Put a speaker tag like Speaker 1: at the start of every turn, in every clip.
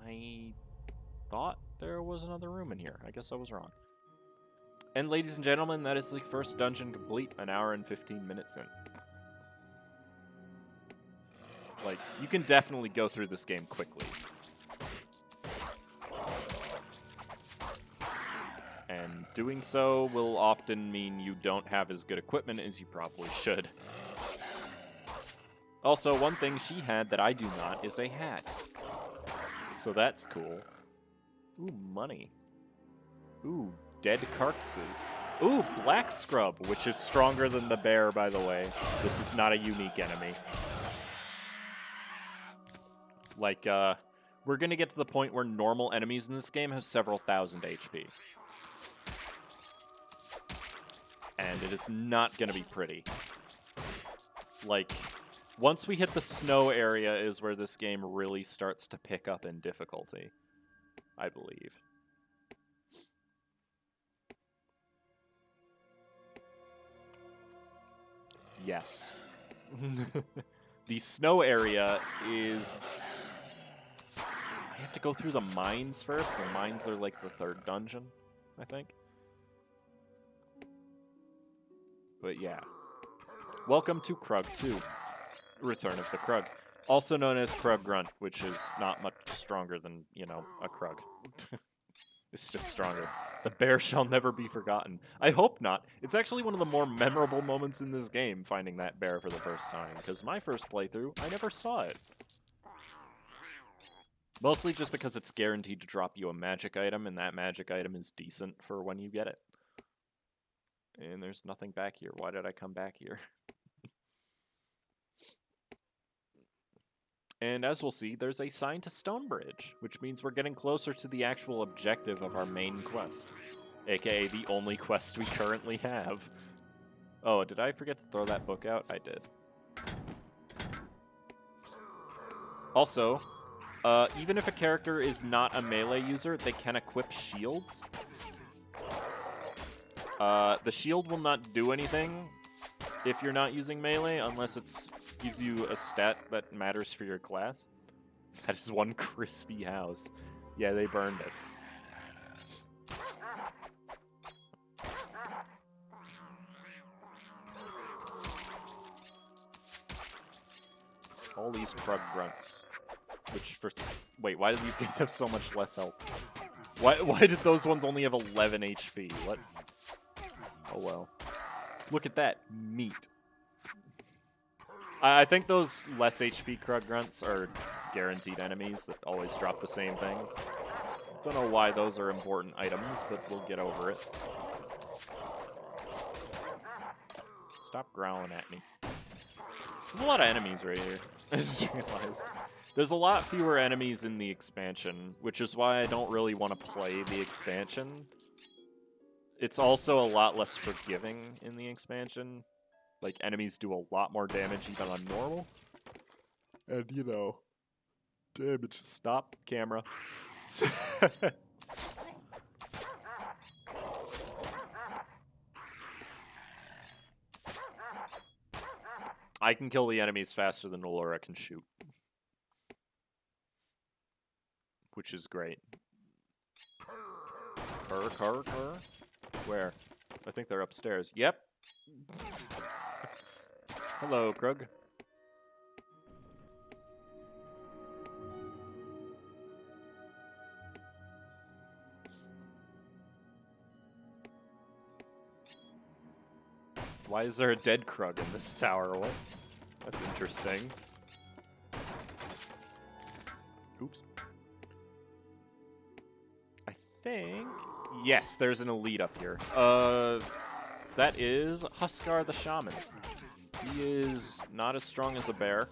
Speaker 1: I thought there was another room in here. I guess I was wrong. And ladies and gentlemen, that is the first dungeon complete, an hour and 15 minutes in. Like, you can definitely go through this game quickly. And doing so will often mean you don't have as good equipment as you probably should. Also, one thing she had that I do not is a hat. So that's cool. Ooh, money. Ooh, dead carcasses. Ooh, black scrub, which is stronger than the bear, by the way. This is not a unique enemy. Like, we're gonna get to the point where normal enemies in this game have several thousand HP. And it is not gonna be pretty. Like, once we hit the snow area is where this game really starts to pick up in difficulty, I believe. Yes. The snow area is... I have to go through the mines first. The mines are like the third dungeon, I think. But yeah. Welcome to Krug 2. Return of the Krug. Also known as Krug Grunt, which is not much stronger than, you know, a Krug. It's just stronger. The bear shall never be forgotten. I hope not. It's actually one of the more memorable moments in this game, finding that bear for the first time, because my first playthrough, I never saw it. Mostly just because it's guaranteed to drop you a magic item, and that magic item is decent for when you get it. And there's nothing back here. Why did I come back here? And as we'll see, there's a sign to Stonebridge, which means we're getting closer to the actual objective of our main quest. AKA the only quest we currently have. Oh, did I forget to throw that book out? I did. Also, even if a character is not a melee user, they can equip shields. The shield will not do anything if you're not using melee, unless it gives you a stat that matters for your class. That is one crispy house. Yeah, they burned it. All these Krug grunts. Which, wait, why do these guys have so much less health? Why did those ones only have 11 HP? What? Oh well. Look at that. Meat. I think those less HP Krug grunts are guaranteed enemies that always drop the same thing. Don't know why those are important items, but we'll get over it. Stop growling at me. There's a lot of enemies right here. I just realized. There's a lot fewer enemies in the expansion, which is why I don't really want to play the expansion. It's also a lot less forgiving in the expansion. Like, enemies do a lot more damage even on normal. And, you know, damage. Stop, camera. I can kill the enemies faster than Allura can shoot. Which is great. Car. Where? I think they're upstairs. Yep. Hello, Krug. Why is there a dead Krug in this tower? What? That's interesting. Oops. I think... Yes, there's an elite up here. That is Huskar the Shaman. He is not as strong as a bear.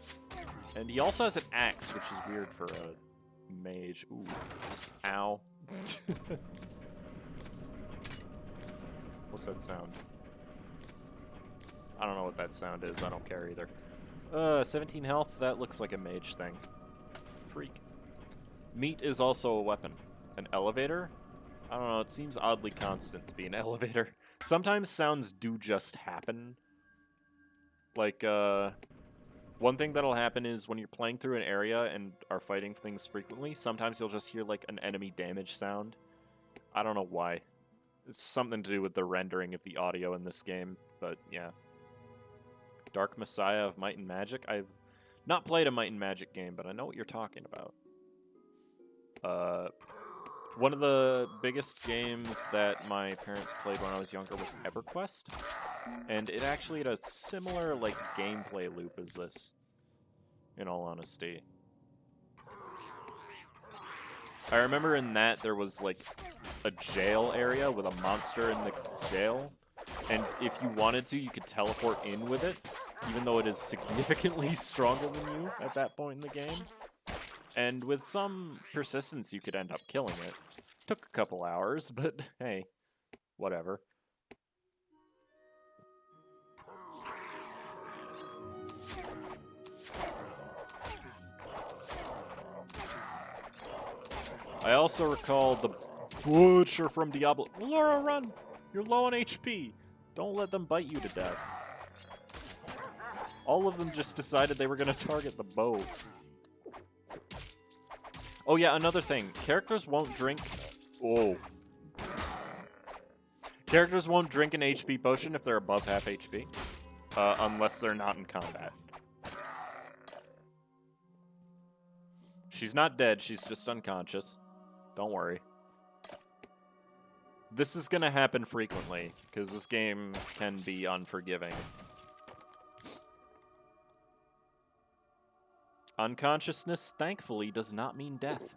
Speaker 1: And he also has an axe, which is weird for a mage. Ooh. Ow. What's that sound? I don't know what that sound is. I don't care either. 17 health. That looks like a mage thing. Freak. Meat is also a weapon. An elevator? I don't know. It seems oddly constant to be an elevator. Sometimes sounds do just happen. Like, One thing that'll happen is when you're playing through an area and are fighting things frequently, sometimes you'll just hear like an enemy damage sound. I don't know why. It's something to do with the rendering of the audio in this game, but yeah. Dark Messiah of Might and Magic. I've not played a Might and Magic game, but I know what you're talking about. One of the biggest games that my parents played when I was younger was EverQuest, and it actually had a similar like gameplay loop as this, in all honesty. I remember in that there was like a jail area with a monster in the jail, and if you wanted to, you could teleport in with it, even though it is significantly stronger than you at that point in the game. And with some persistence, you could end up killing it. Took a couple hours, but hey, whatever. I also recall the Butcher from Diablo. Laura, run! You're low on HP. Don't let them bite you to death. All of them just decided they were going to target the bow. Oh yeah, another thing. Characters won't drink... Oh. Characters won't drink an HP potion if they're above half HP. Unless they're not in combat. She's not dead, she's just unconscious. Don't worry. This is gonna happen frequently, because this game can be unforgiving. Unconsciousness, thankfully, does not mean death.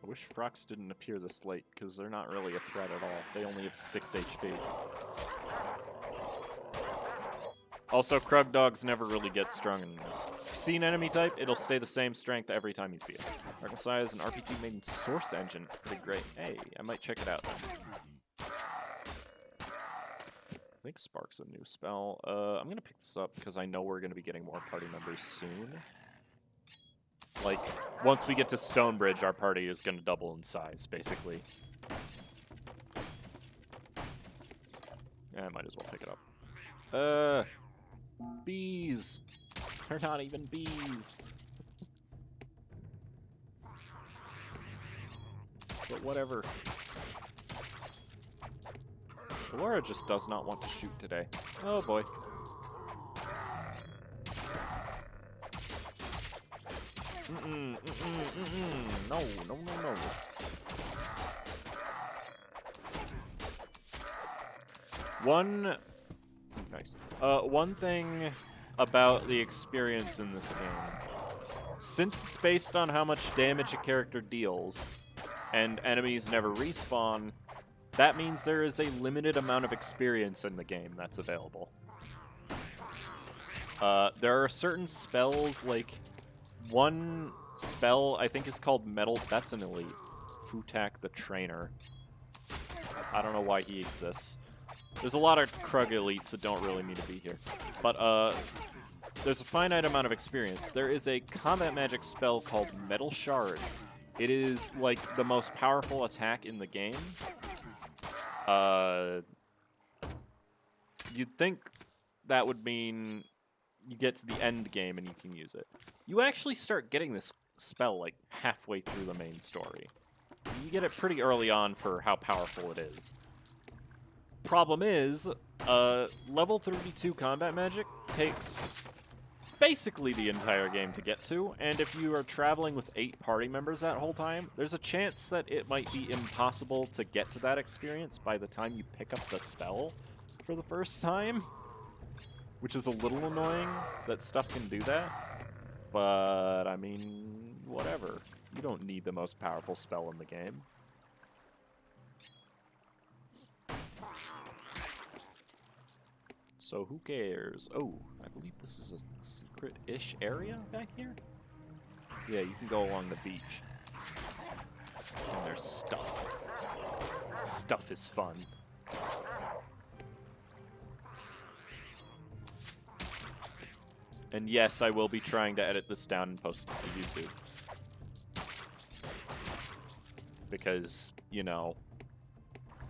Speaker 1: I wish Frox didn't appear this late, because they're not really a threat at all. They only have 6 HP. Also, Krug Dogs never really get strung in this. If you see an enemy type, it'll stay the same strength every time you see it. Dark Messiah is an RPG made in Source Engine. It's pretty great. Hey, I might check it out then. I think Spark's a new spell. I'm going to pick this up because I know we're going to be getting more party members soon. Like, once we get to Stonebridge, our party is going to double in size, basically. Yeah, I might as well pick it up. Bees! They're not even bees! But whatever. Laura just does not want to shoot today. Oh boy. No, no, no, no. One thing about the experience in this game. Since it's based on how much damage a character deals, and enemies never respawn, that means there is a limited amount of experience in the game that's available. There are certain spells, like, one spell I think is called Metal, that's an elite. Futak the Trainer. I don't know why he exists. There's a lot of Krug elites that don't really need to be here. But, there's a finite amount of experience. There is a combat magic spell called Metal Shards. It is, like, the most powerful attack in the game. You'd think that would mean you get to the end game and you can use it. You actually start getting this spell, like, halfway through the main story. You get it pretty early on for how powerful it is. Problem is, level 32 combat magic takes basically the entire game to get to, and if you are traveling with 8 party members that whole time, there's a chance that it might be impossible to get to that experience by the time you pick up the spell for the first time, which is a little annoying that stuff can do that, but I mean, whatever. You don't need the most powerful spell in the game. So who cares? Oh, I believe this is a secret-ish area back here? Yeah, you can go along the beach. And there's stuff. Stuff is fun. And yes, I will be trying to edit this down and post it to YouTube. Because, you know,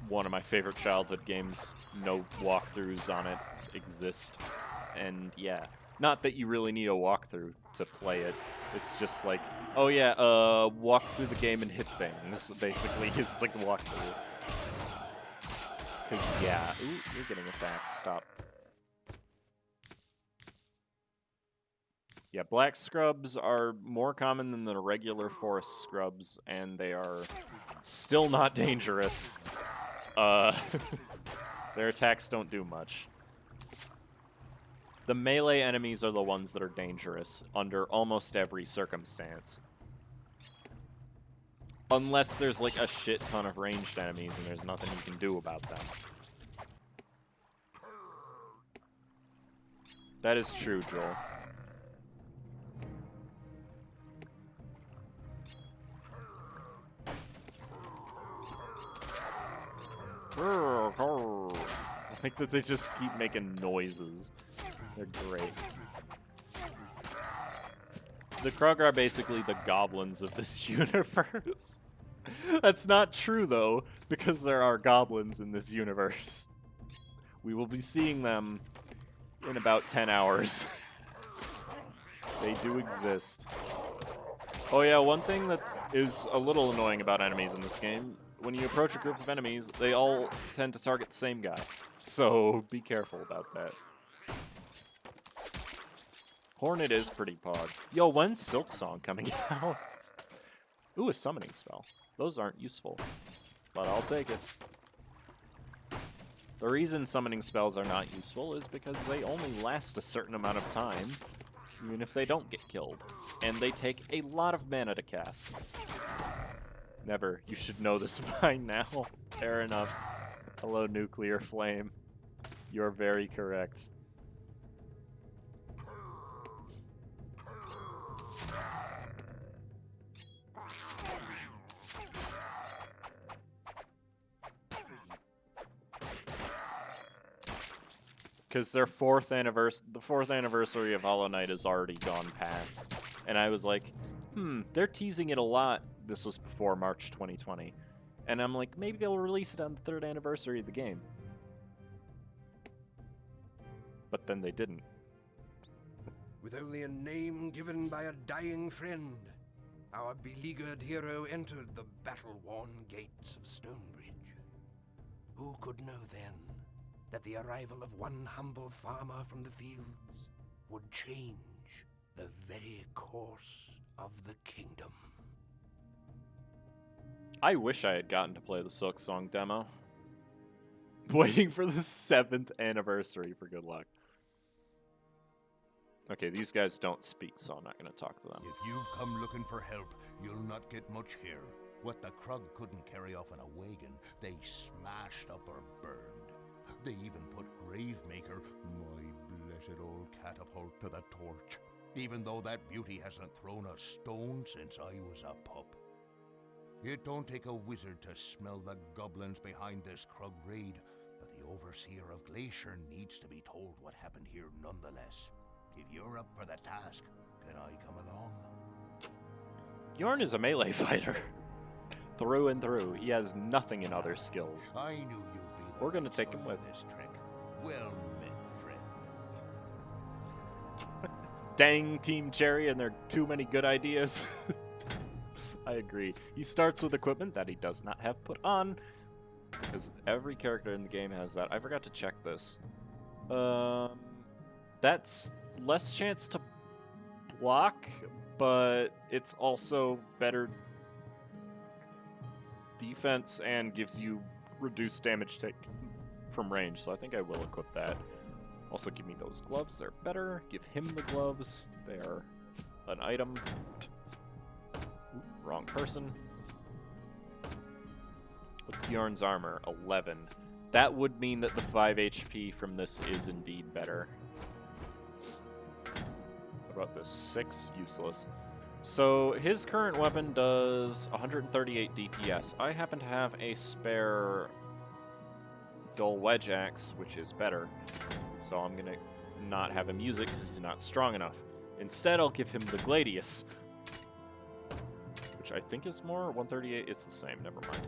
Speaker 1: one of my favorite childhood games, no walkthroughs on it exist. And yeah, not that you really need a walkthrough to play it. It's just like, oh yeah, walk through the game and hit things, basically, is like the walkthrough. Because, yeah, ooh, you're getting attacked, stop. Yeah, black scrubs are more common than the regular forest scrubs, and they are still not dangerous. Their attacks don't do much. The melee enemies are the ones that are dangerous under almost every circumstance. Unless there's like a shit ton of ranged enemies and there's nothing you can do about them. That is true, Joel. I think that they just keep making noises. They're great. The Krug are basically the goblins of this universe. That's not true, though, because there are goblins in this universe. We will be seeing them in about 10 hours. They do exist. Oh yeah, one thing that is a little annoying about enemies in this game, when you approach a group of enemies, they all tend to target the same guy. So be careful about that. Hornet is pretty pog. Yo, when's Silk Song coming out? Ooh, a summoning spell. Those aren't useful, but I'll take it. The reason summoning spells are not useful is because they only last a certain amount of time, even if they don't get killed. And they take a lot of mana to cast. Never. You should know this by now. Fair enough. Hello, Nuclear Flame. You're very correct. Because the fourth anniversary of Hollow Knight has already gone past. And I was like, they're teasing it a lot. This was before March 2020. And I'm like, maybe they'll release it on the 3rd anniversary of the game. But then they didn't.
Speaker 2: With only a name given by a dying friend, our beleaguered hero entered the battle-worn gates of Stonebridge. Who could know then that the arrival of one humble farmer from the fields would change the very course of the kingdom?
Speaker 1: I wish I had gotten to play the Silk Song demo. Waiting for the 7th anniversary for good luck. Okay, these guys don't speak, so I'm not going to talk to them.
Speaker 3: If you come looking for help, you'll not get much here. What the Krug couldn't carry off in a wagon, they smashed up or burned. They even put Gravemaker, my blessed old catapult, to the torch, even though that beauty hasn't thrown a stone since I was a pup. It don't take a wizard to smell the goblins behind this Krug raid, but the Overseer of Glacier needs to be told what happened here nonetheless. If you're up for the task, can I come along?
Speaker 1: Yorn is a melee fighter. Through and through. He has nothing in other skills.
Speaker 3: I knew you'd be the
Speaker 1: We're gonna take him with.
Speaker 3: this trick. Well met, friend.
Speaker 1: Dang, Team Cherry, and there are too many good ideas. I agree. He starts with equipment that he does not have put on, because every character in the game has that. I forgot to check this. That's less chance to block, but it's also better defense and gives you reduced damage take from range, so I think I will equip that. Also, give me those gloves. They're better. Give him the gloves. They are an item. Oop, wrong person. What's Bjorn's armor? 11. That would mean that the 5 HP from this is indeed better. What about this? 6? Useless. So his current weapon does 138 DPS. I happen to have a spare dull wedge axe, which is better. So I'm gonna not have him use it because he's not strong enough. Instead, I'll give him the Gladius, which I think is more. 138, it's the same, never mind.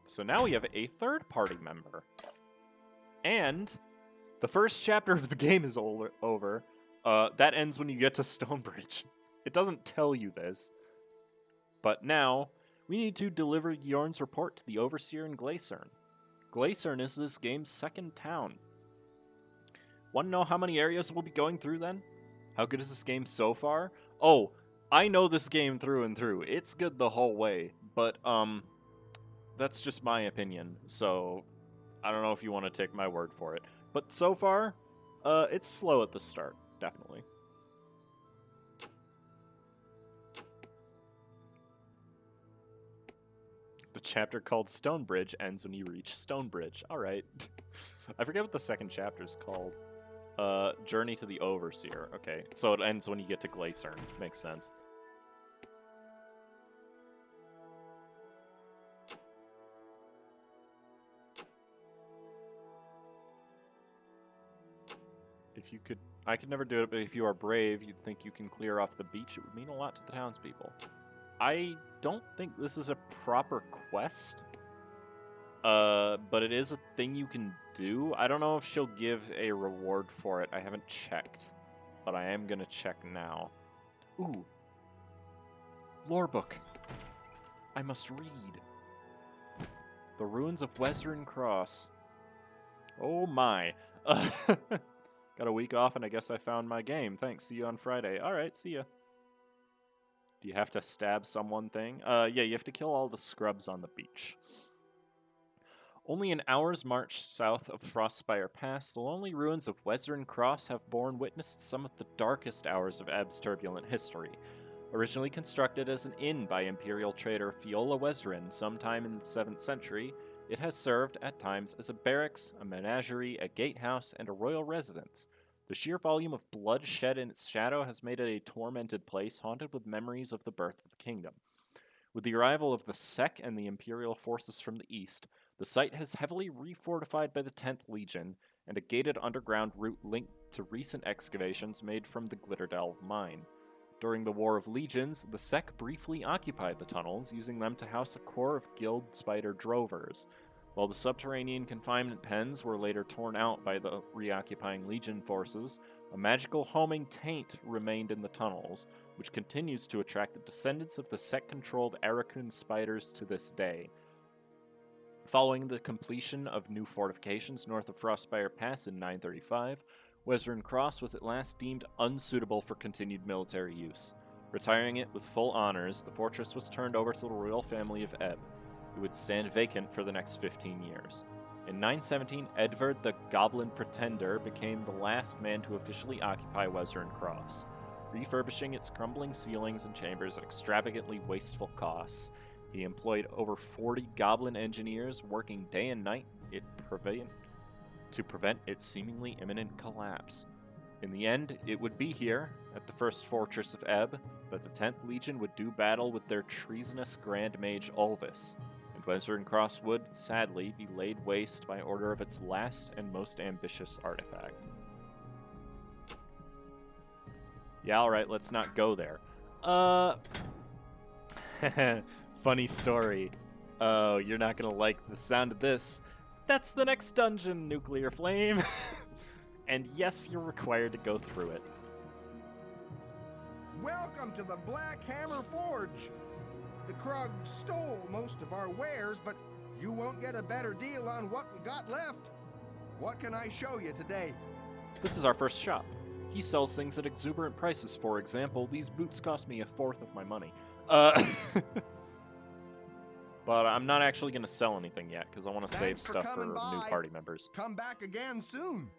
Speaker 1: So now we have a third party member. And the first chapter of the game is over. That ends when you get to Stonebridge. It doesn't tell you this. But now, we need to deliver Bjorn's report to the Overseer in Gleisern. Gleisern is this game's second town. Want to know how many areas we'll be going through then? How good is this game so far? Oh, I know this game through and through. It's good the whole way, but that's just my opinion. So I don't know if you want to take my word for it. But so far, it's slow at the start, definitely. The chapter called Stonebridge ends when you reach Stonebridge. All right. I forget what the second chapter is called. Journey to the Overseer. Okay, so it ends when you get to Gleisern. Makes sense. If you could... I could never do it, but if you are brave, you'd think you can clear off the beach. It would mean a lot to the townspeople. I don't think this is a proper quest. But it is a thing you can do. I don't know if she'll give a reward for it. I haven't checked. But I am gonna check now. Ooh. Lore book. I must read. The Ruins of Western Cross. Oh my. Got a week off and I guess I found my game. Thanks, see you on Friday. Alright, see ya. Do you have to stab someone thing? Yeah, you have to kill all the scrubs on the beach. Only an hour's march south of Frostspire Pass, the lonely ruins of Western Cross have borne witness to some of the darkest hours of Ebb's turbulent history. Originally constructed as an inn by Imperial trader Fiola Wezrin sometime in the 7th century, it has served at times as a barracks, a menagerie, a gatehouse, and a royal residence. The sheer volume of blood shed in its shadow has made it a tormented place haunted with memories of the birth of the kingdom. With the arrival of the Sec and the Imperial forces from the east, the site has heavily refortified by the 10th Legion, and a gated underground route linked to recent excavations made from the Glitterdelve mine. During the War of Legions, the Sec briefly occupied the tunnels, using them to house a corps of guild spider drovers. While the subterranean confinement pens were later torn out by the reoccupying Legion forces, a magical homing taint remained in the tunnels, which continues to attract the descendants of the Sec-controlled Arakun spiders to this day. Following the completion of new fortifications north of Frostspire Pass in 935, Western Cross was at last deemed unsuitable for continued military use. Retiring it with full honors, the fortress was turned over to the royal family of Ebb. It would stand vacant for the next 15 years. In 917, Edvard the Goblin Pretender became the last man to officially occupy Western Cross. Refurbishing its crumbling ceilings and chambers at extravagantly wasteful costs, he employed over 40 goblin engineers working day and night to prevent its seemingly imminent collapse. In the end, it would be here, at the first fortress of Ebb, that the 10th Legion would do battle with their treasonous Grand Mage Ulvis, and Western Cross would, sadly, be laid waste by order of its last and most ambitious artifact. Yeah, alright, let's not go there. Funny story. Oh, you're not gonna like the sound of this. That's the next dungeon, Nuclear Flame. And yes, you're required to go through it.
Speaker 4: Welcome to the Black Hammer Forge. The Krug stole most of our wares, but you won't get a better deal on what we got left. What can I show you today?
Speaker 1: This is our first shop. He sells things at exuberant prices. For example, these boots cost me 1/4 of my money. But I'm not actually going to sell anything yet, because I want to save stuff for new party members.
Speaker 4: Come back again soon.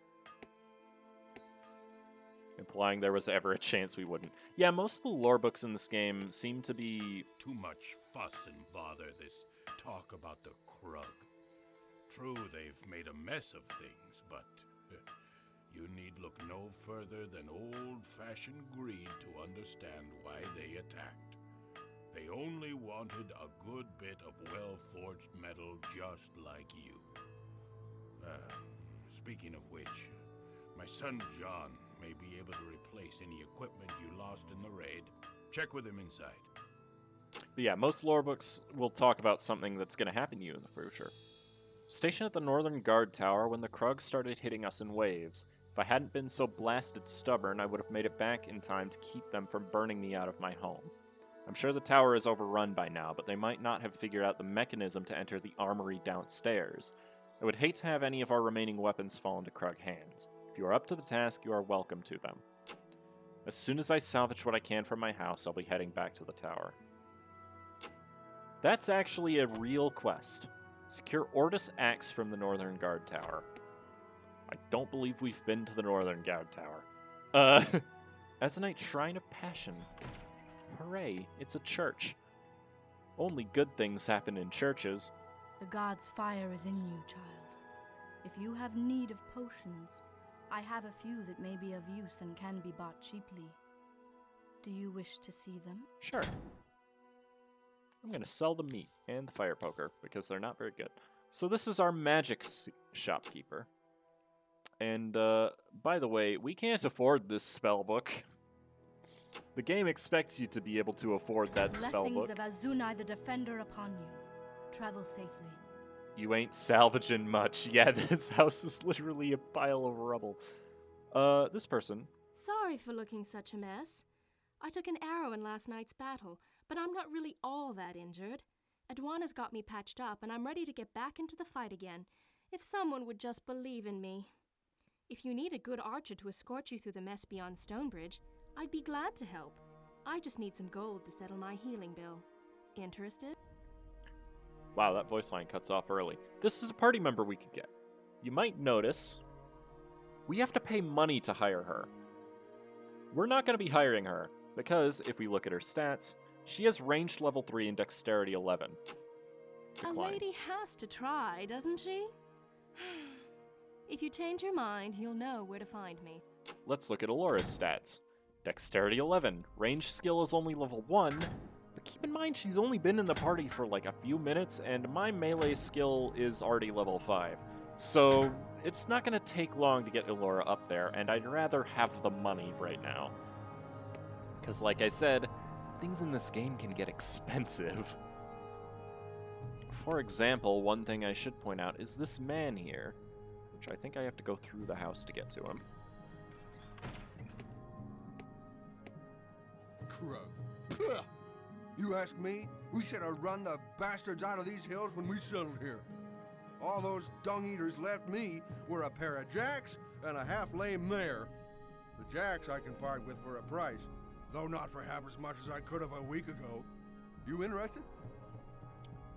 Speaker 1: Implying there was ever a chance we wouldn't. Yeah, most of the lore books in this game seem to be...
Speaker 3: Too much fuss and bother this talk about the Krug. True, they've made a mess of things, but you need look no further than old-fashioned greed to understand why they attacked. They only wanted a good bit of well-forged metal just like you.
Speaker 5: Speaking of which, my son John may be able to replace any equipment you lost in the raid. Check with him inside.
Speaker 1: But yeah, most lore books will talk about something that's going to happen to you in the future. Stationed at the northern guard tower when the Krug started hitting us in waves. If I hadn't been so blasted stubborn, I would have made it back in time to keep them from burning me out of my home. I'm sure the tower is overrun by now, but they might not have figured out the mechanism to enter the armory downstairs. I would hate to have any of our remaining weapons fall into Krug hands. If you are up to the task, you are welcome to them. As soon as I salvage what I can from my house, I'll be heading back to the tower. That's actually a real quest. Secure Ortus Axe from the Northern Guard Tower. I don't believe we've been to the Northern Guard Tower. Azanite Shrine of Passion. Hooray, it's a church. Only good things happen in churches.
Speaker 6: The god's fire is in you, child. If you have need of potions, I have a few that may be of use and can be bought cheaply. Do you wish to see them?
Speaker 1: Sure. I'm going to sell the meat and the fire poker because they're not very good. So this is our magic shopkeeper. And by the way, we can't afford this spell book. The game expects you to be able to afford that spell book.
Speaker 6: Blessings of Azunai the Defender upon you. Travel safely.
Speaker 1: You ain't salvaging much. Yeah, this house is literally a pile of rubble. This person.
Speaker 7: Sorry for looking such a mess. I took an arrow in last night's battle, but I'm not really all that injured. Adwana's got me patched up, and I'm ready to get back into the fight again, if someone would just believe in me. If you need a good archer to escort you through the mess beyond Stonebridge, I'd be glad to help. I just need some gold to settle my healing bill. Interested?
Speaker 1: Wow, that voice line cuts off early. This is a party member we could get. You might notice we have to pay money to hire her. We're not going to be hiring her, because if we look at her stats, she has ranged level 3 and dexterity 11. Decline.
Speaker 7: A lady has to try, doesn't she? If you change your mind, you'll know where to find me.
Speaker 1: Let's look at Alora's stats. Dexterity 11. Range skill is only level 1, but keep in mind she's only been in the party for like a few minutes, and my melee skill is already level 5. So it's not going to take long to get Alora up there, and I'd rather have the money right now. Because like I said, things in this game can get expensive. For example, one thing I should point out is this man here, which I think I have to go through the house to get to him.
Speaker 4: Krug. You ask me? We should have run the bastards out of these hills when we settled here. All those dung-eaters left me were a pair of jacks and a half-lame mare. The jacks I can part with for a price, though not for half as much as I could have a week ago. You interested?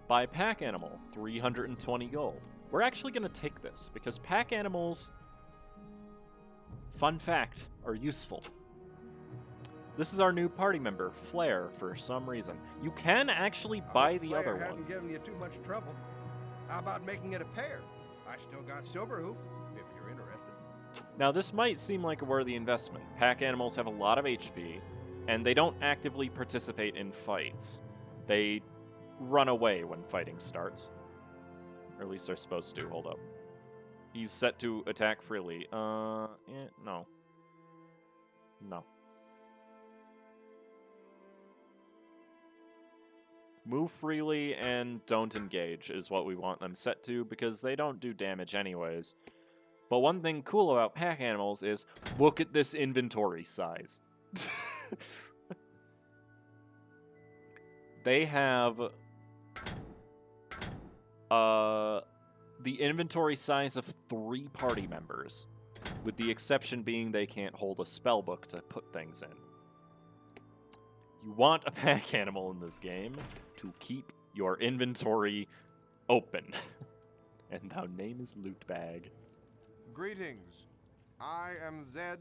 Speaker 1: Buy pack animal, 320 gold. We're actually going to take this, because pack animals, fun fact, are useful. This is our new party member, Flare, for some reason. You can actually buy the other one.
Speaker 4: Hadn't given you too much trouble. How about making it a pair? I still got Silverhoof, if you're interested.
Speaker 1: Now, this might seem like a worthy investment. Pack animals have a lot of HP, and they don't actively participate in fights. They run away when fighting starts. Or at least they're supposed to. Hold up. He's set to attack freely. No. No. Move freely and don't engage is what we want them set to, because they don't do damage anyways. But one thing cool about pack animals is, look at this inventory size. They have the inventory size of 3 party members, with the exception being they can't hold a spell book to put things in. You want a pack animal in this game to keep your inventory open. And our name is Loot Bag.
Speaker 4: Greetings. I am Zed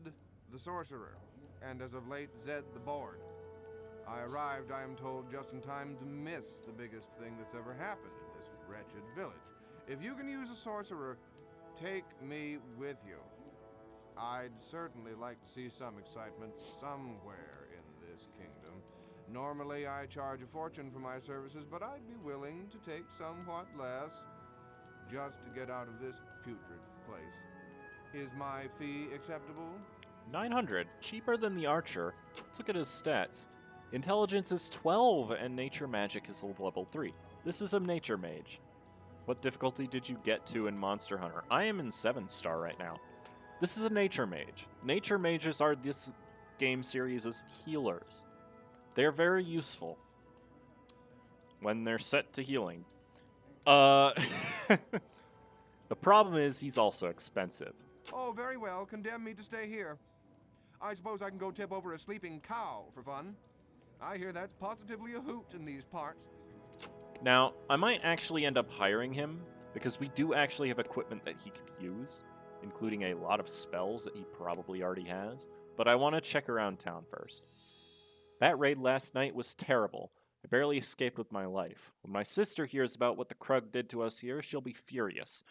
Speaker 4: the Sorcerer, and as of late, Zed the Board. I arrived, I am told, just in time to miss the biggest thing that's ever happened in this wretched village. If you can use a sorcerer, take me with you. I'd certainly like to see some excitement somewhere in this kingdom. Normally, I charge a fortune for my services, but I'd be willing to take somewhat less just to get out of this putrid place. Is my fee acceptable?
Speaker 1: 900, cheaper than the archer. Let's look at his stats. Intelligence is 12 and nature magic is level 3. This is a nature mage. What difficulty did you get to in Monster Hunter? I am in 7-star right now. This is a nature mage. Nature mages are this game series' healers. They're very useful when they're set to healing. The problem is he's also expensive.
Speaker 4: Oh, very well. Condemn me to stay here. I suppose I can go tip over a sleeping cow for fun. I hear that's positively a hoot in these parts.
Speaker 1: Now, I might actually end up hiring him, because we do actually have equipment that he could use, including a lot of spells that he probably already has, but I want to check around town first. That raid last night was terrible. I barely escaped with my life. When my sister hears about what the Krug did to us here, she'll be furious.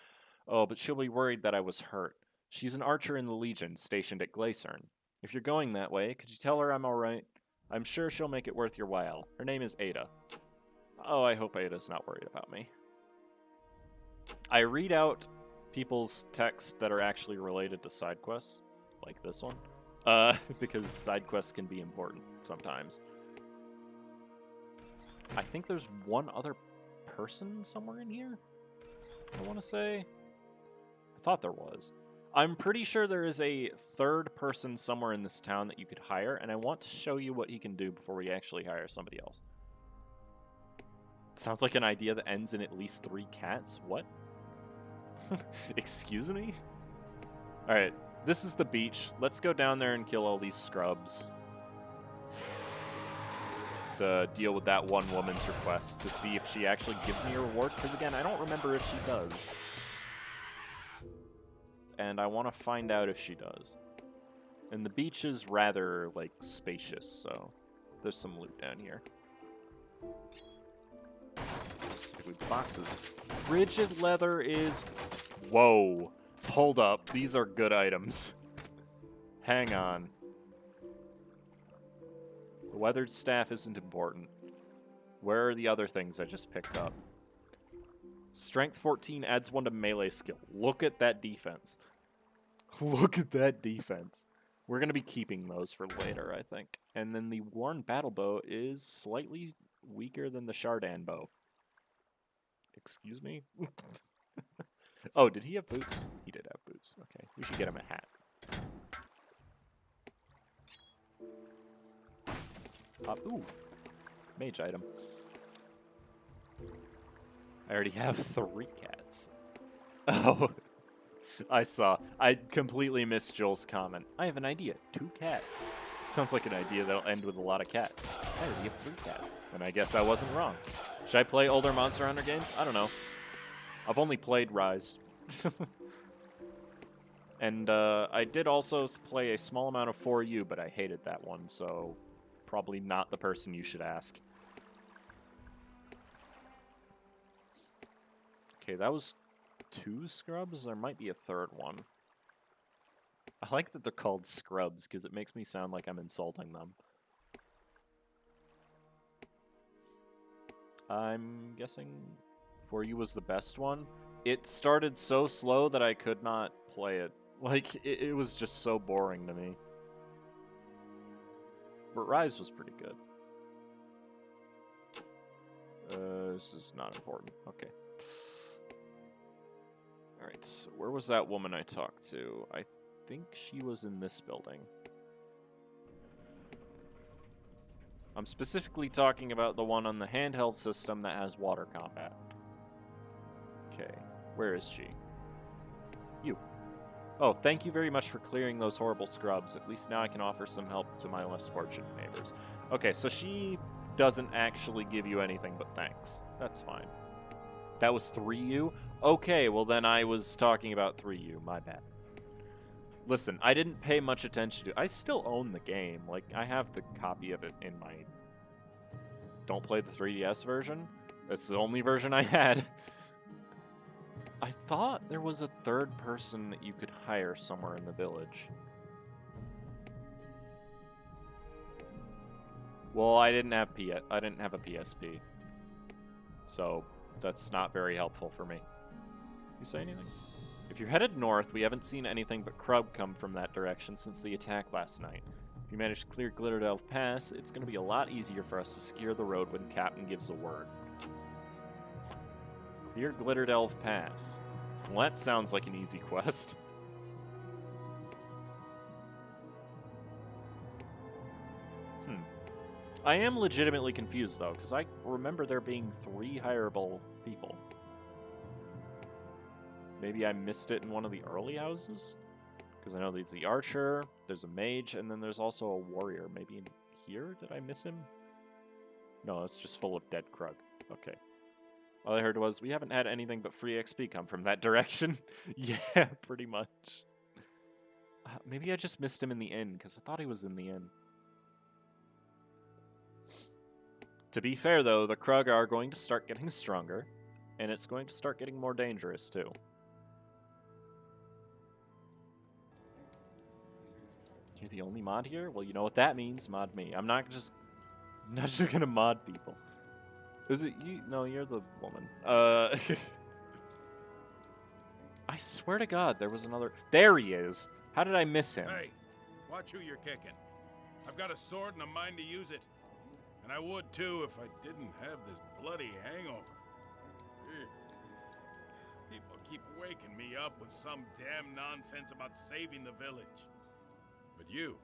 Speaker 1: Oh, but she'll be worried that I was hurt. She's an archer in the Legion, stationed at Glacern. If you're going that way, could you tell her I'm alright? I'm sure she'll make it worth your while. Her name is Ada. Oh, I hope Ada's not worried about me. I read out people's texts that are actually related to side quests, like this one, because side quests can be important sometimes. I think there's one other person somewhere in here, I want to say. I thought there was. I'm pretty sure there is a third person somewhere in this town that you could hire, and I want to show you what he can do before we actually hire somebody else. It sounds like an idea that ends in at least 3 cats. What? Excuse me? Alright, this is the beach. Let's go down there and kill all these scrubs. To deal with that one woman's request, to see if she actually gives me a reward, because again, I don't remember if she does. And I want to find out if she does. And the beach is rather, like, spacious, so there's some loot down here. Specifically boxes. Rigid leather is... Whoa. Hold up. These are good items. Hang on. The weathered staff isn't important. Where are the other things I just picked up? Strength 14 adds 1 to melee skill. Look at that defense. Look at that defense. We're going to be keeping those for later, I think. And then the worn battle bow is slightly weaker than the Shardan bow. Excuse me? Oh, did he have boots? He did have boots. Okay, we should get him a hat. Ooh, mage item. I already have 3 cats. Oh, I saw. I completely missed Joel's comment. I have an idea. 2 cats. It sounds like an idea that'll end with a lot of cats. I already have 3 cats. And I guess I wasn't wrong. Should I play older Monster Hunter games? I don't know. I've only played Rise. And I did also play a small amount of 4U, but I hated that one, so probably not the person you should ask. Okay, that was 2 scrubs. There might be a third one. I like that they're called scrubs, because it makes me sound like I'm insulting them. I'm guessing 4U was the best one. It started so slow that I could not play it. Like, it was just so boring to me. But Rise was pretty good. This is not important. Okay. Alright, so where was that woman I talked to? I think she was in this building. I'm specifically talking about the one on the handheld system that has water combat. Okay, where is she? You. Oh, thank you very much for clearing those horrible scrubs. At least now I can offer some help to my less fortunate neighbors. Okay, so she doesn't actually give you anything but thanks. That's fine. That was 3U? Okay, well then I was talking about 3U. My bad. Listen, I didn't pay much attention to... I still own the game. Like, I have the copy of it in my... Don't play the 3DS version. That's the only version I had. I thought there was a third person that you could hire somewhere in the village. Well, I didn't have I didn't have a PSP. So, that's not very helpful for me. You say anything? If you're headed north, we haven't seen anything but Krug come from that direction since the attack last night. If you manage to clear Glitterdelve Pass, it's going to be a lot easier for us to secure the road when Captain gives a word. Clear Glitterdelve Pass. Well, that sounds like an easy quest. I am legitimately confused, though, because I remember there being 3 hireable people. Maybe I missed it in one of the early houses? Because I know there's the archer, there's a mage, and then there's also a warrior. Maybe in here? Did I miss him? No, it's just full of dead Krug. Okay. All I heard was, we haven't had anything but free XP come from that direction. Yeah, pretty much. Maybe I just missed him in the inn, because I thought he was in the inn. To be fair, though, the Krug are going to start getting stronger, and it's going to start getting more dangerous, too. You're the only mod here? Well, you know what that means. Mod me. I'm not just gonna mod people. Is it you? No, you're the woman. I swear to God, there was another... There he is! How did I miss him?
Speaker 5: Hey, watch who you're kicking. I've got a sword and a mind to use it. And I would too if I didn't have this bloody hangover. People keep waking me up with some damn nonsense about saving the village. But you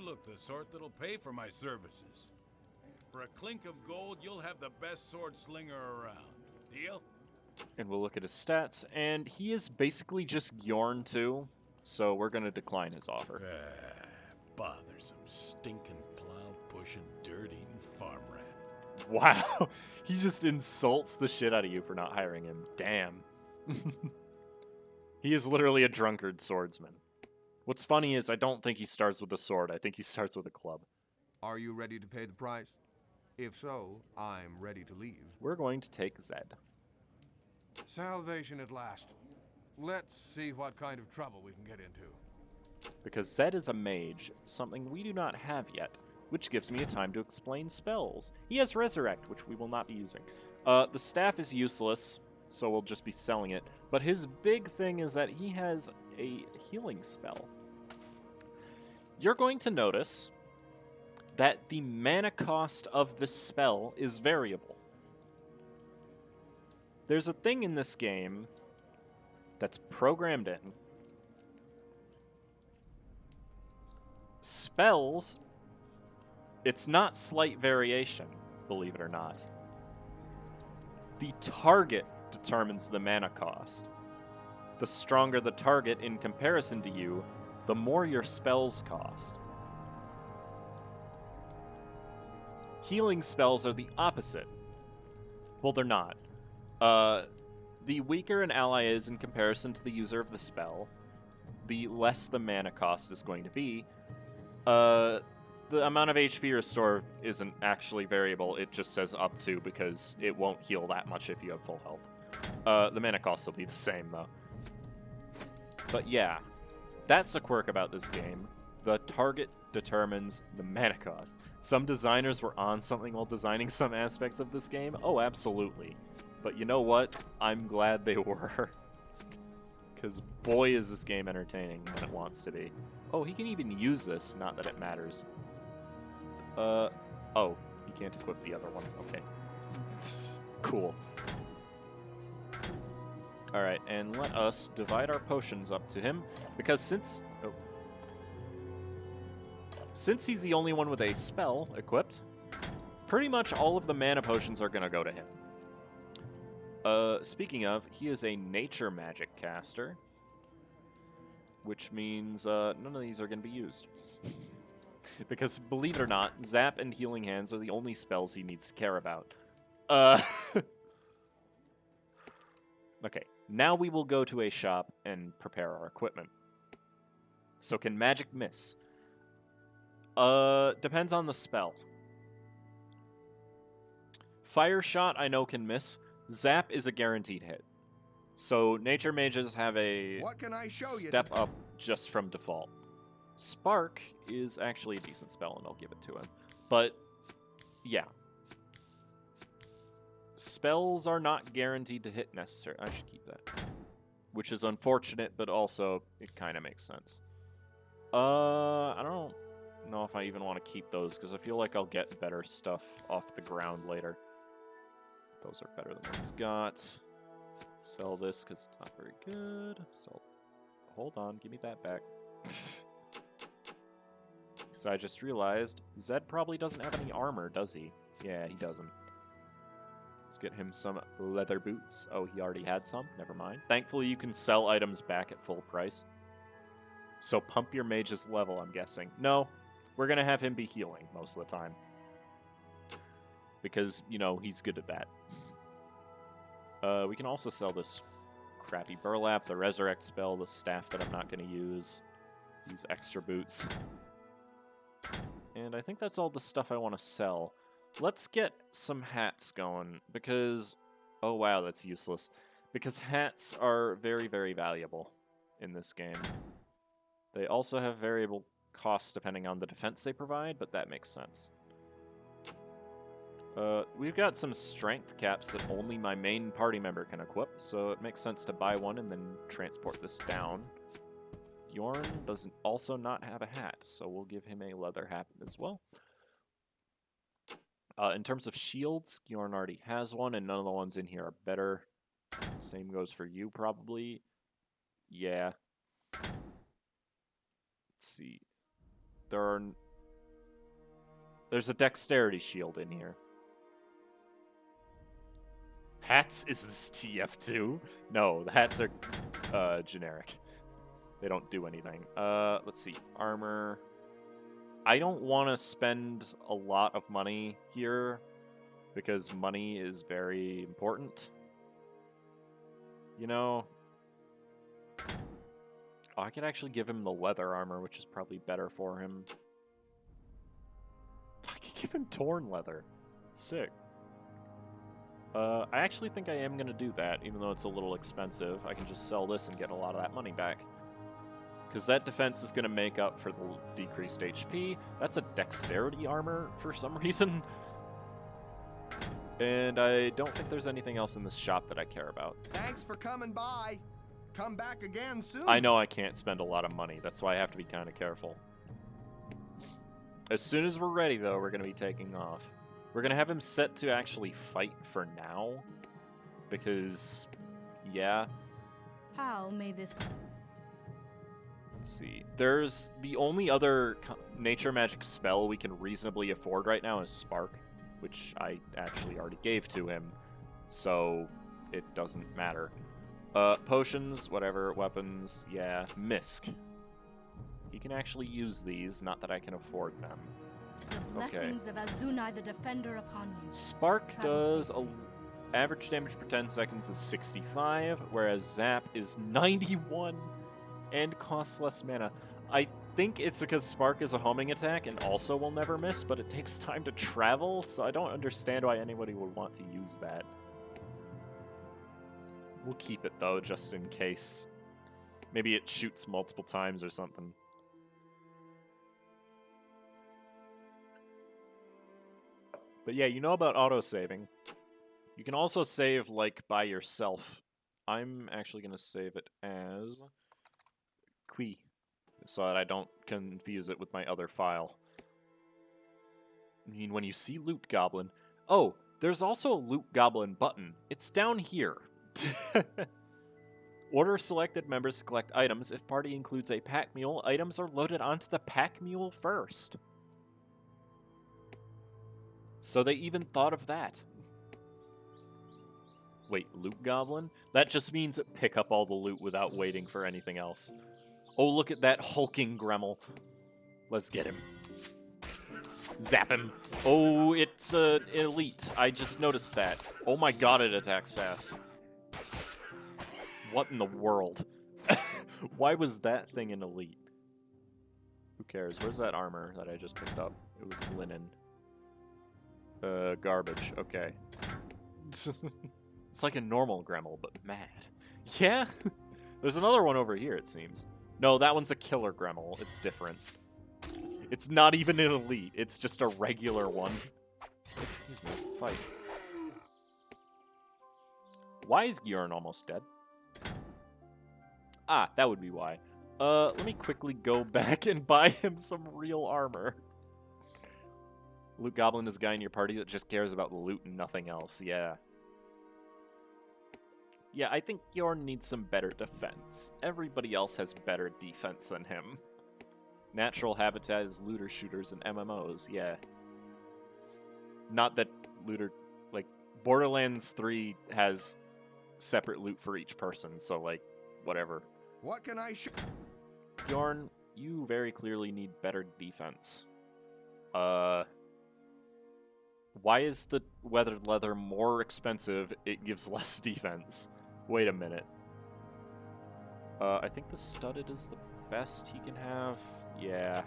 Speaker 5: look the sort that'll pay for my services. For a clink of gold, you'll have the best sword slinger around. Deal?
Speaker 1: And we'll look at his stats, and he is basically just Bjorn too, so we're gonna decline his offer.
Speaker 5: Bothersome, stinking, plow-pushing, dirt-eating farm rat.
Speaker 1: Wow, he just insults the shit out of you for not hiring him. Damn. He is literally a drunkard swordsman. What's funny is I don't think he starts with a sword. I think he starts with a club.
Speaker 4: Are you ready to pay the price? If so, I'm ready to leave.
Speaker 1: We're going to take Zed.
Speaker 4: Salvation at last. Let's see what kind of trouble we can get into.
Speaker 1: Because Zed is a mage, something we do not have yet, which gives me a time to explain spells. He has Resurrect, which we will not be using. The staff is useless, so we'll just be selling it. But his big thing is that he has a healing spell. You're going to notice that the mana cost of this spell is variable. There's a thing in this game that's programmed in. Spells, it's not slight variation, believe it or not. The target determines the mana cost. The stronger the target in comparison to you, the more your spells cost. Healing spells are the opposite. Well, they're not. The weaker an ally is in comparison to the user of the spell, the less the mana cost is going to be. The amount of HP restored isn't actually variable, it just says up to because it won't heal that much if you have full health. The mana cost will be the same, though. But yeah, that's a quirk about this game. The target determines the mana cost. Some designers were on something while designing some aspects of this game. Oh, absolutely. But you know what? I'm glad they were. Because boy is this game entertaining when it wants to be. Oh, he can even use this, not that it matters. Oh, you can't equip the other one. Okay. Cool. Alright, and let us divide our potions up to him, because since he's the only one with a spell equipped, pretty much all of the mana potions are going to go to him. Speaking of, he is a nature magic caster, which means none of these are going to be used. Because, believe it or not, Zap and Healing Hands are the only spells he needs to care about. Okay, now we will go to a shop and prepare our equipment. So can magic miss? Depends on the spell. Fire Shot I know can miss. Zap is a guaranteed hit. So nature mages have a
Speaker 2: What can I show you?
Speaker 1: step up just from default. Spark is actually a decent spell, and I'll give it to him. But, yeah. Spells are not guaranteed to hit necessarily. I should keep that. which is unfortunate, but also it kind of makes sense. I don't know if I even want to keep those, because I feel like I'll get better stuff off the ground later. Those are better than what he's got. Sell this, because it's not very good. So, hold on, give me that back. Because I just realized, Zed probably doesn't have any armor, does he? Yeah, he doesn't. Let's get him some leather boots. Oh, he already had some? Never mind. Thankfully, you can sell items back at full price. So pump your mage's level, I'm guessing. No, we're going to have him be healing most of the time. Because, you know, he's good at that. We can also sell this crappy burlap, the resurrect spell, the staff that I'm not going to use, these extra boots. And I think that's all the stuff I want to sell. Let's get some hats going, because... Oh, wow, that's useless. Because hats are very, very valuable in this game. They also have variable costs depending on the defense they provide, but that makes sense. We've got some strength caps that only my main party member can equip, so it makes sense to buy one and then transport this down. Bjorn doesn't also not have a hat, so we'll give him a leather hat as well. In terms of shields, Bjorn already has one, and none of the ones in here are better. Same goes for you, probably. Yeah. Let's see. There's a dexterity shield in here. Hats? Is this TF2? No, the hats are generic. They don't do anything. Let's see. Armor. I don't want to spend a lot of money here because money is very important. You know, I could actually give him the leather armor, which is probably better for him. I could give him torn leather. Sick. I actually think I am going to do that, even though it's a little expensive. I can just sell this and get a lot of that money back. Because that defense is going to make up for the decreased HP. That's a dexterity armor for some reason. And I don't think there's anything else in this shop that I care about.
Speaker 2: Thanks for coming by. Come back again soon.
Speaker 1: I know I can't spend a lot of money. That's why I have to be kind of careful. As soon as we're ready, though, we're going to be taking off. We're going to have him set to actually fight for now. Because, yeah.
Speaker 6: How may this...
Speaker 1: Let's see. There's the only other nature magic spell we can reasonably afford right now is Spark, which I actually already gave to him, so it doesn't matter. Potions, whatever, weapons, yeah, Misk. He can actually use these, not that I can afford them.
Speaker 6: The blessings of Azunai the Defender upon you.
Speaker 1: Spark
Speaker 6: Travel
Speaker 1: does
Speaker 6: safely.
Speaker 1: average damage per 10 seconds is 65, whereas Zap is 91 and costs less mana. I think it's because Spark is a homing attack and also will never miss, but it takes time to travel, so I don't understand why anybody would want to use that. We'll keep it, though, just in case. Maybe it shoots multiple times or something. But yeah, you know about auto-saving. You can also save, like, by yourself. I'm actually going to save it as Qui, so that I don't confuse it with my other file. I mean, when you see Loot Goblin... Oh, there's also a Loot Goblin button. It's down here. Order selected members to collect items. If party includes a pack mule, items are loaded onto the pack mule first. So they even thought of that. Wait, Loot Goblin? That just means pick up all the loot without waiting for anything else. Oh, look at that hulking Gremmel. Let's get him. Zap him. Oh, it's an elite. I just noticed that. Oh my god, it attacks fast. What in the world? Why was that thing an elite? Who cares? Where's that armor that I just picked up? It was linen. Garbage. Okay. It's like a normal Gremmel, but mad. Yeah? There's another one over here, it seems. No, that one's a killer Gremmel. It's different. It's not even an elite. It's just a regular one. Excuse me. Fight. Why is Bjorn almost dead? Ah, that would be why. Let me quickly go back and buy him some real armor. Loot Goblin is a guy in your party that just cares about loot and nothing else. Yeah. Yeah, I think Bjorn needs some better defense. Everybody else has better defense than him. Natural habitat is looter shooters and MMOs, yeah. Not that looter, like, Borderlands 3 has separate loot for each person, so, like, whatever.
Speaker 2: What can I show?
Speaker 1: Bjorn, you very clearly need better defense. Why is the weathered leather more expensive? It gives less defense. Wait a minute. I think the studded is the best he can have. Yeah.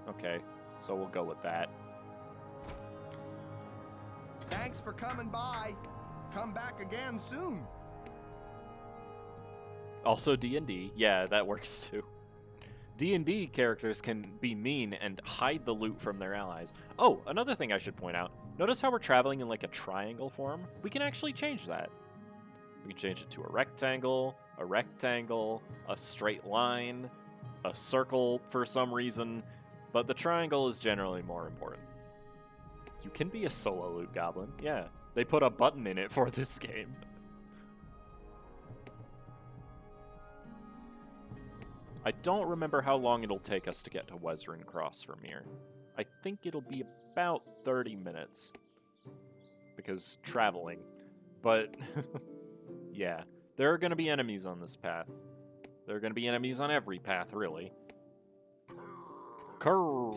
Speaker 1: Okay. So we'll go with that.
Speaker 2: Thanks for coming by. Come back again soon.
Speaker 1: Also D&D. Yeah, that works too. D&D characters can be mean and hide the loot from their allies. Oh, another thing I should point out. Notice how we're traveling in like a triangle form? We can actually change that. We can change it to a rectangle, a straight line, a circle for some reason, but the triangle is generally more important. You can be a solo loot goblin, yeah. They put a button in it for this game. I don't remember how long it'll take us to get to Wezrin Cross from here. I think it'll be about 30 minutes. Because traveling. But, yeah. There are going to be enemies on this path. There are going to be enemies on every path, really. Curve.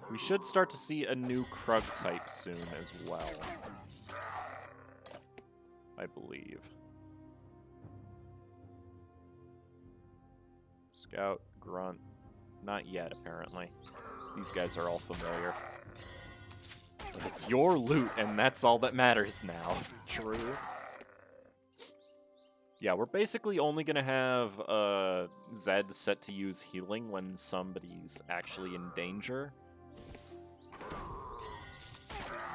Speaker 1: We should start to see a new Krug type soon as well. I believe. Scout, Grunt. Not yet, apparently. These guys are all familiar. But it's your loot, and that's all that matters now. True. Yeah, we're basically only going to have Zed set to use healing when somebody's actually in danger.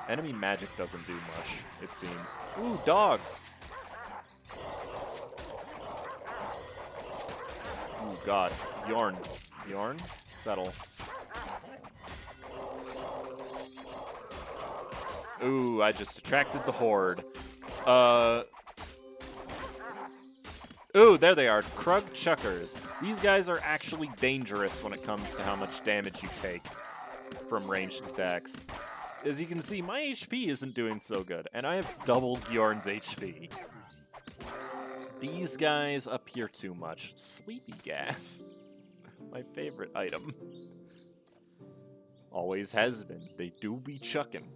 Speaker 1: Enemy magic doesn't do much, it seems. Ooh, dogs! Ooh, God. Bjorn. Bjorn? Settle. Ooh, I just attracted the horde. Ooh, there they are. Krug Chuckers. These guys are actually dangerous when it comes to how much damage you take from ranged attacks. As you can see, my HP isn't doing so good, and I have double Bjorn's HP. These guys appear too much. Sleepy gas. My favorite item. Always has been. They do be chucking.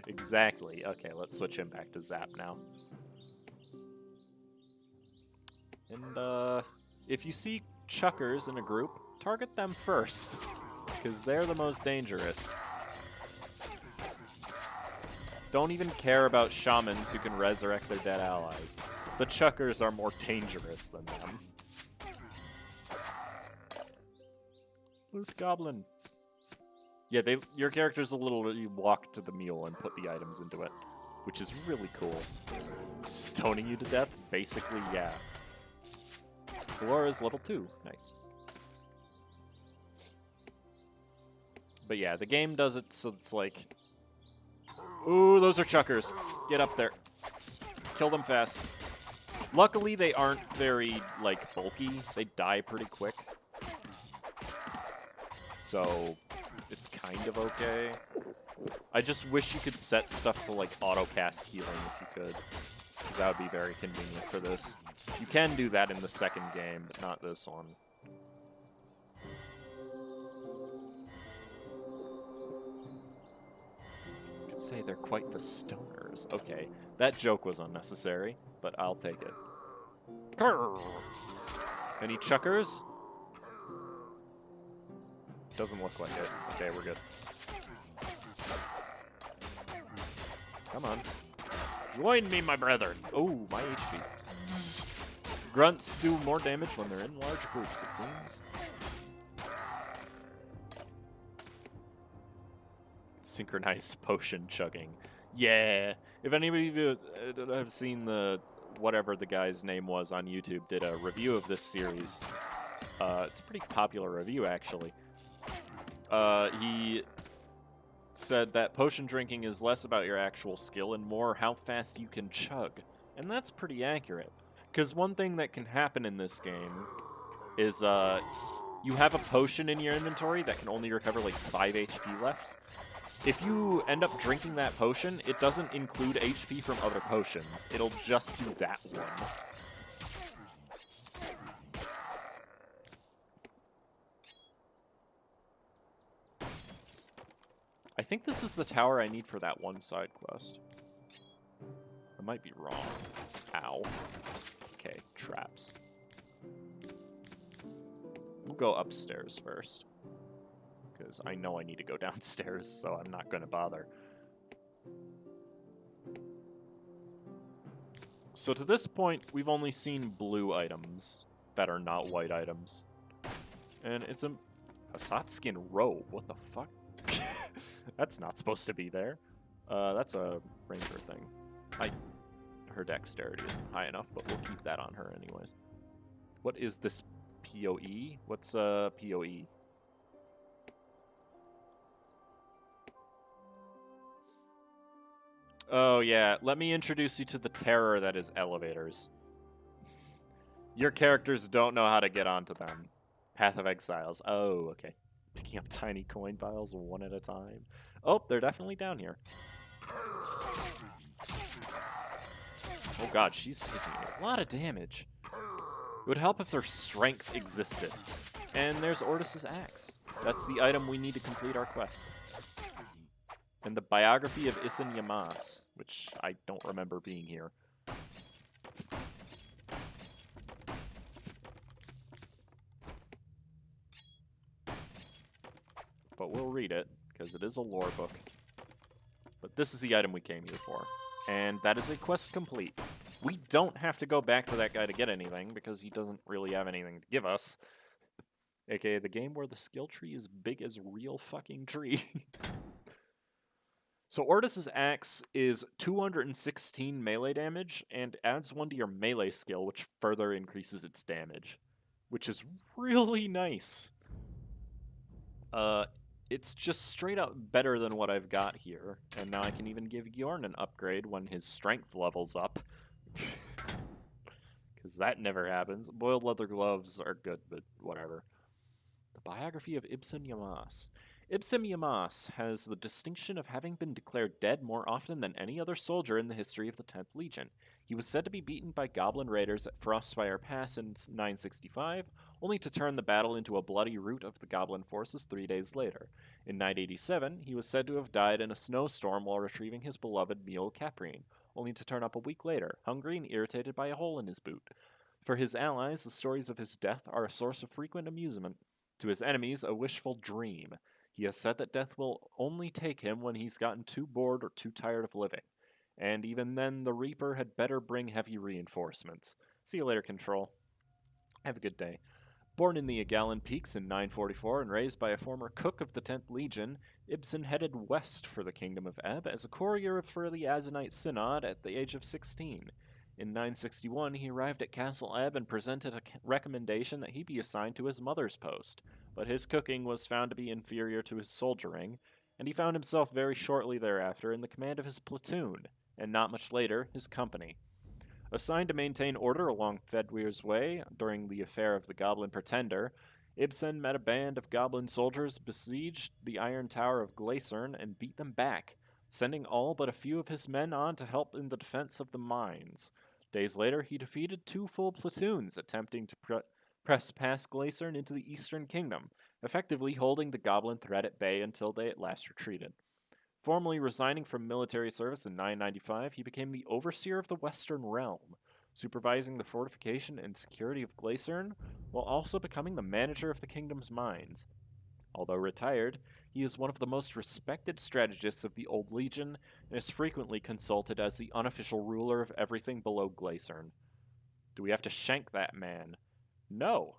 Speaker 1: Exactly. Okay, let's switch him back to Zap now. And, if you see chuckers in a group, target them first. Because they're the most dangerous. Don't even care about shamans who can resurrect their dead allies. The chuckers are more dangerous than them. Loot Goblin. Yeah, your character's a little... You walk to the mule and put the items into it. Which is really cool. Stoning you to death? Basically, yeah. Laura's level 2. Nice. But yeah, the game does it so it's like... Ooh, those are chuckers. Get up there. Kill them fast. Luckily, they aren't very, like, bulky. They die pretty quick. So, it's kind of okay. I just wish you could set stuff to, like, auto-cast healing if you could. Because that would be very convenient for this. You can do that in the second game, but not this one. You could say they're quite the stoners. Okay, that joke was unnecessary, but I'll take it. Grrr. Any chuckers? Doesn't look like it. Okay, we're good. Come on. Join me, my brethren. Oh, my HP. Grunts do more damage when they're in large groups, it seems. Synchronized potion chugging. Yeah. If anybody of you have seen the whatever the guy's name was on YouTube, did a review of this series. It's a pretty popular review, actually. He said that potion drinking is less about your actual skill and more how fast you can chug. And that's pretty accurate. Because one thing that can happen in this game is you have a potion in your inventory that can only recover like 5 HP left. If you end up drinking that potion, it doesn't include HP from other potions. It'll just do that one. I think this is the tower I need for that one side quest. I might be wrong. Ow. Okay, traps. We'll go upstairs first. Because I know I need to go downstairs, so I'm not going to bother. So to this point, we've only seen blue items that are not white items. And it's a Satsukin robe. What the fuck? That's not supposed to be there. That's a ranger thing. Her dexterity isn't high enough, but we'll keep that on her anyways. What is this PoE? What's PoE? Oh yeah, let me introduce you to the terror that is elevators. Your characters don't know how to get onto them. Path of Exiles. Oh, okay. Picking up tiny coin piles one at a time. Oh, they're definitely down here. Oh god, she's taking a lot of damage. It would help if their strength existed. And there's Ortis's axe. That's the item we need to complete our quest. And the biography of Isin Yamas, which I don't remember being here. But we'll read it, because it is a lore book. But this is the item we came here for. And that is a quest complete. We don't have to go back to that guy to get anything, because he doesn't really have anything to give us. AKA the game where the skill tree is big as real fucking tree. So Ortis's axe is 216 melee damage, and adds 1 to your melee skill, which further increases its damage. Which is really nice. It's just straight up better than what I've got here. And now I can even give Yorn an upgrade when his strength levels up. Because that never happens. Boiled leather gloves are good, but whatever. The biography of Ibsen Yamas. Ibsen Yamas has the distinction of having been declared dead more often than any other soldier in the history of the 10th Legion. He was said to be beaten by goblin raiders at Frostspire Pass in 965, only to turn the battle into a bloody rout of the goblin forces 3 days later. In 987, he was said to have died in a snowstorm while retrieving his beloved mule Caprine, only to turn up a week later, hungry and irritated by a hole in his boot. For his allies, the stories of his death are a source of frequent amusement. To his enemies, a wishful dream. He has said that death will only take him when he's gotten too bored or too tired of living. And even then, the Reaper had better bring heavy reinforcements. See you later, Control. Have a good day. Born in the Agalan Peaks in 944 and raised by a former cook of the 10th Legion, Ibsen headed west for the Kingdom of Ebb as a courier for the Azanite Synod at the age of 16. In 961, he arrived at Castle Ebb and presented a recommendation that he be assigned to his mother's post, but his cooking was found to be inferior to his soldiering, and he found himself very shortly thereafter in the command of his platoon, and not much later, his company. Assigned to maintain order along Fedwir's Way during the affair of the Goblin Pretender, Ibsen met a band of goblin soldiers besieged the Iron Tower of Gleisern and beat them back, sending all but a few of his men on to help in the defense of the mines. Days later, he defeated 2 full platoons attempting to press past Gleisern into the Eastern Kingdom, effectively holding the goblin threat at bay until they at last retreated. Formally resigning from military service in 995, he became the overseer of the Western Realm, supervising the fortification and security of Gleisern, while also becoming the manager of the kingdom's mines. Although retired, he is one of the most respected strategists of the Old Legion, and is frequently consulted as the unofficial ruler of everything below Gleisern. Do we have to shank that man? No.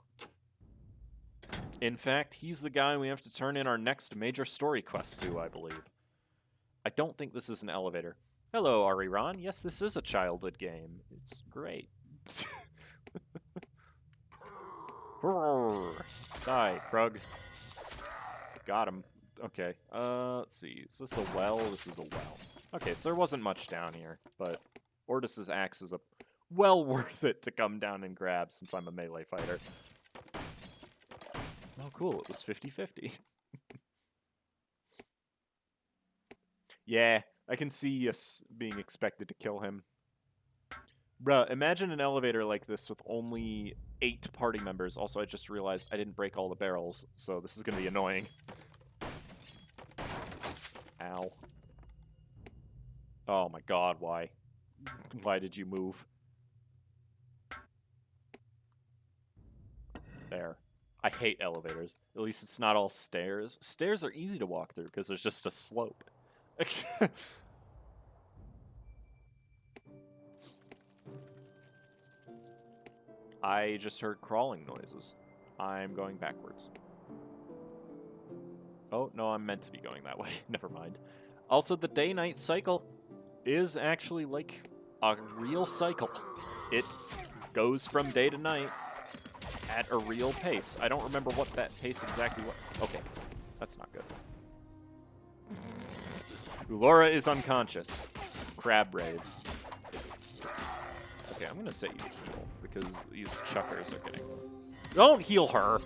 Speaker 1: In fact, he's the guy we have to turn in our next major story quest to, I believe. I don't think this is an elevator. Hello, Ariran. Yes, this is a childhood game. It's great. Die, Krug. Got him. Okay, let's see. Is this a well? This is a well. Okay, so there wasn't much down here, but Ordis's axe is well worth it to come down and grab since I'm a melee fighter. Oh, cool. It was 50-50. Yeah, I can see us being expected to kill him. Bruh, imagine an elevator like this with only 8 party members. Also, I just realized I didn't break all the barrels, so this is going to be annoying. Ow. Oh my god, why? Why did you move? There. I hate elevators. At least it's not all stairs. Stairs are easy to walk through because there's just a slope. I just heard crawling noises. I'm going backwards. Oh, no, I'm meant to be going that way. Never mind. Also, the day-night cycle is actually like a real cycle. It goes from day to night at a real pace. I don't remember what that pace exactly was. Okay, that's not good. Ulora is unconscious. Crab rave. Okay, I'm gonna set you to heal because these chuckers are getting... Don't heal her!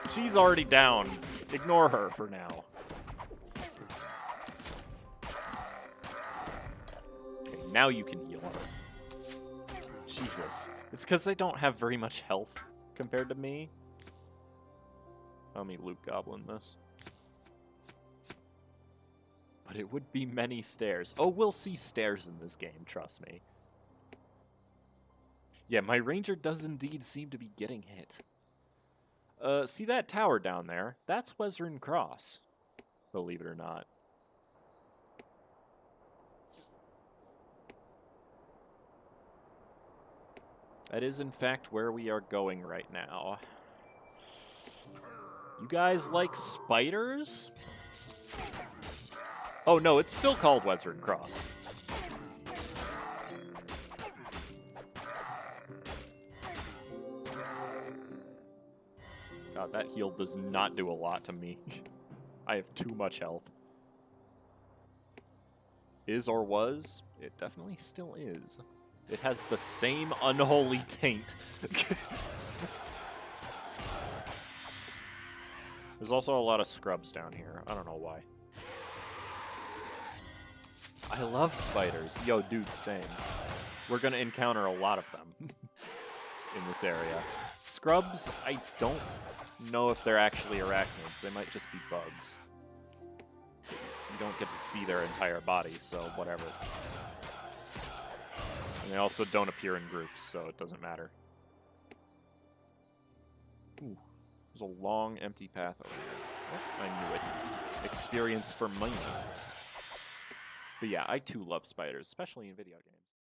Speaker 1: She's already down. Ignore her for now. Okay, now you can heal her. Jesus. It's because they don't have very much health compared to me. Let me loot goblin this. But it would be many stairs. Oh, we'll see stairs in this game, trust me. Yeah, my ranger does indeed seem to be getting hit. See that tower down there? That's Wezrin Cross, believe it or not. That is, in fact, where we are going right now. You guys like spiders? Oh, no, it's still called Wezrin Cross. God, that heal does not do a lot to me. I have too much health. Is or was? It definitely still is. It has the same unholy taint. There's also a lot of scrubs down here. I don't know why. I love spiders. Yo, dude, same. We're gonna encounter a lot of them in this area. Scrubs, I don't know if they're actually arachnids. They might just be bugs. You don't get to see their entire body, so whatever. And they also don't appear in groups, so it doesn't matter. Ooh, there's a long, empty path over here. Oh, I knew it. Experience for money. But yeah, I too love spiders, especially in video games.